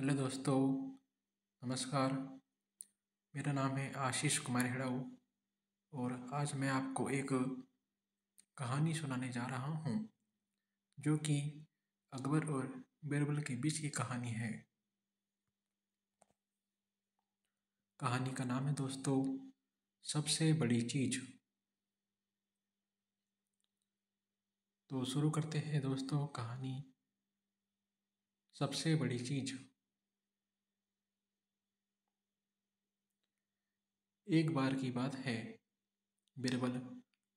Hello दोस्तों, नमस्कार। मेरा नाम है आशीष कुमार हेड़ाऊ और आज मैं आपको एक कहानी सुनाने जा रहा हूँ जो कि अकबर और बीरबल के बीच की कहानी है। कहानी का नाम है दोस्तों सबसे बड़ी चीज। तो शुरू करते हैं दोस्तों कहानी सबसे बड़ी चीज। एक बार की बात है, बीरबल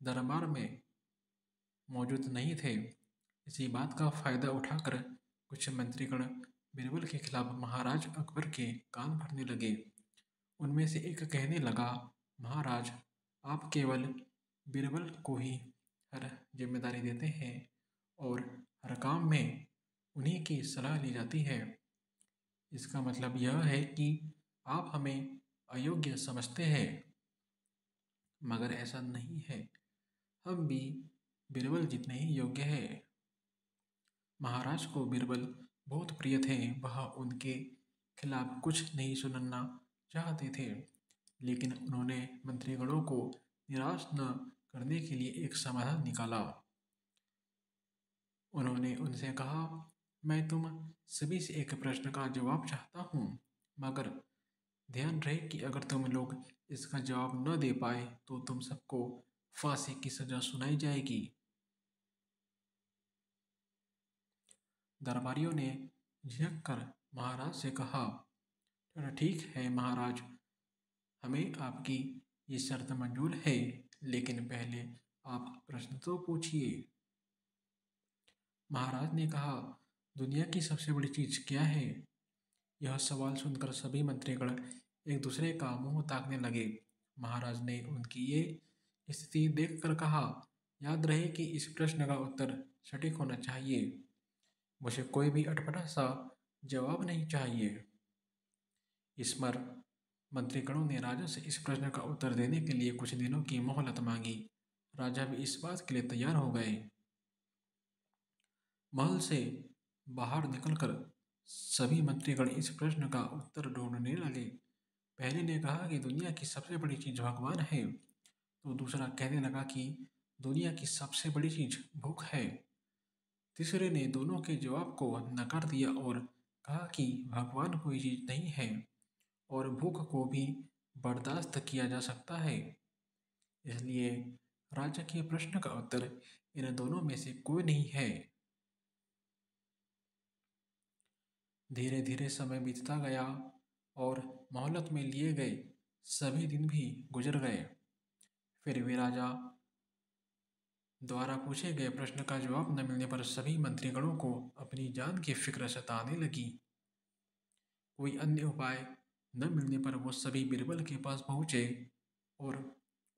दरबार में मौजूद नहीं थे। इसी बात का फायदा उठाकर कुछ मंत्रीगण बीरबल के खिलाफ महाराज अकबर के कान भरने लगे। उनमें से एक कहने लगा, महाराज, आप केवल बीरबल को ही हर जिम्मेदारी देते हैं और हर काम में उन्हीं की सलाह ली जाती है। इसका मतलब यह है कि आप हमें अयोग्य समझते हैं। मगर ऐसा नहीं है, हम भी बीरबल जितने ही योग्य हैं। महाराज को बीरबल बहुत प्रिय थे। वह उनके खिलाफ कुछ नहीं सुनना चाहते थे, लेकिन उन्होंने मंत्रीगणों को निराश न करने के लिए एक समाधान निकाला। उन्होंने उनसे कहा, मैं तुम सभी से एक प्रश्न का जवाब चाहता हूँ, मगर ध्यान रहे कि अगर तुम लोग इसका जवाब न दे पाए तो तुम सबको फांसी की सजा सुनाई जाएगी। दरबारियों ने झिझक कर महाराज से कहा, चलो ठीक है महाराज, हमें आपकी ये शर्त मंजूर है, लेकिन पहले आप प्रश्न तो पूछिए। महाराज ने कहा, दुनिया की सबसे बड़ी चीज क्या है? यह सवाल सुनकर सभी मंत्रीगण एक दूसरे का मुंह ताकने लगे। महाराज ने उनकी ये स्थिति देखकर कहा, याद रहे कि इस प्रश्न का उत्तर सटीक होना चाहिए। मुझे कोई भी अटपटा सा जवाब नहीं चाहिए। इस पर मंत्रीगणों ने राजा से इस प्रश्न का उत्तर देने के लिए कुछ दिनों की मोहलत मांगी। राजा भी इस बात के लिए तैयार हो गए। महल से बाहर निकलकर सभी मंत्रीगण इस प्रश्न का उत्तर ढूंढने लगे। पहले ने कहा कि दुनिया की सबसे बड़ी चीज भगवान है, तो दूसरा कहने लगा कि दुनिया की सबसे बड़ी चीज भूख है। तीसरे ने दोनों के जवाब को नकार दिया और कहा कि भगवान कोई चीज नहीं है और भूख को भी बर्दाश्त किया जा सकता है। इसलिए राजा के प्रश्न का उत्तर इन दोनों में से कोई नहीं है। धीरे धीरे समय बीतता गया और मोहलत में लिए गए सभी दिन भी गुजर गए। फिर भी राजा द्वारा पूछे गए प्रश्न का जवाब न मिलने पर सभी मंत्रीगणों को अपनी जान की फिक्र सताने लगी। कोई अन्य उपाय न मिलने पर वो सभी बीरबल के पास पहुंचे और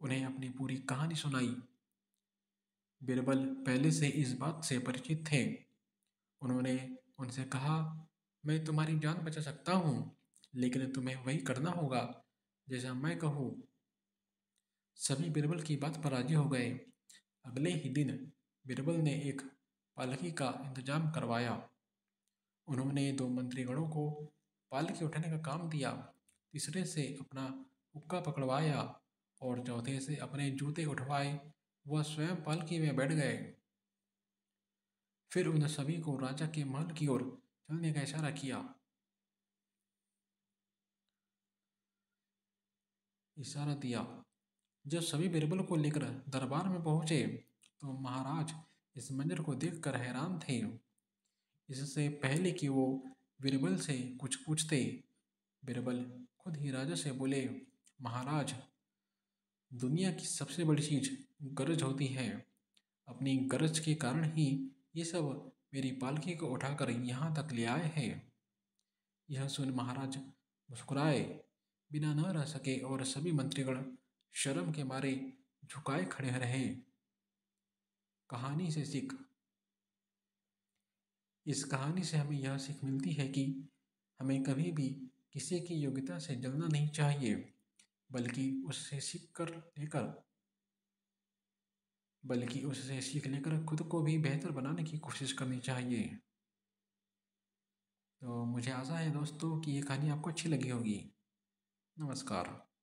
उन्हें अपनी पूरी कहानी सुनाई। बीरबल पहले से इस बात से परिचित थे। उन्होंने उनसे कहा, मैं तुम्हारी जान बचा सकता हूँ, लेकिन तुम्हें वही करना होगा जैसा मैं कहूँ। सभी बीरबल की बात पर राजी हो गए। अगले ही दिन बीरबल ने एक पालकी का इंतजाम करवाया। उन्होंने दो मंत्रीगणों को पालकी उठाने का काम दिया, तीसरे से अपना हुक्का पकड़वाया और चौथे से अपने जूते उठवाए। वह स्वयं पालकी में बैठ गए। फिर उन सभी को राजा के महल की ओर चलने का इशारा किया। इशारा दिया। जब सभी बीरबल को लेकर दरबार में पहुंचे तो महाराज इस मंजर को देखकर हैरान थे। इससे पहले कि वो बीरबल से कुछ पूछते, बीरबल खुद ही राजा से बोले, महाराज, दुनिया की सबसे बड़ी चीज गरज होती है। अपनी गरज के कारण ही ये सब मेरी पालकी को उठाकर यहाँ तक ले आए हैं। यह सुन महाराज मुस्कुराए बिना न रह सके और सभी मंत्रीगण शर्म के मारे झुकाए खड़े रहे। कहानी से सीख। इस कहानी से हमें यह सीख मिलती है कि हमें कभी भी किसी की योग्यता से जलना नहीं चाहिए, बल्कि उससे सीख लेकर खुद को भी बेहतर बनाने की कोशिश करनी चाहिए। तो मुझे आशा है दोस्तों कि ये कहानी आपको अच्छी लगी होगी। नमस्कार।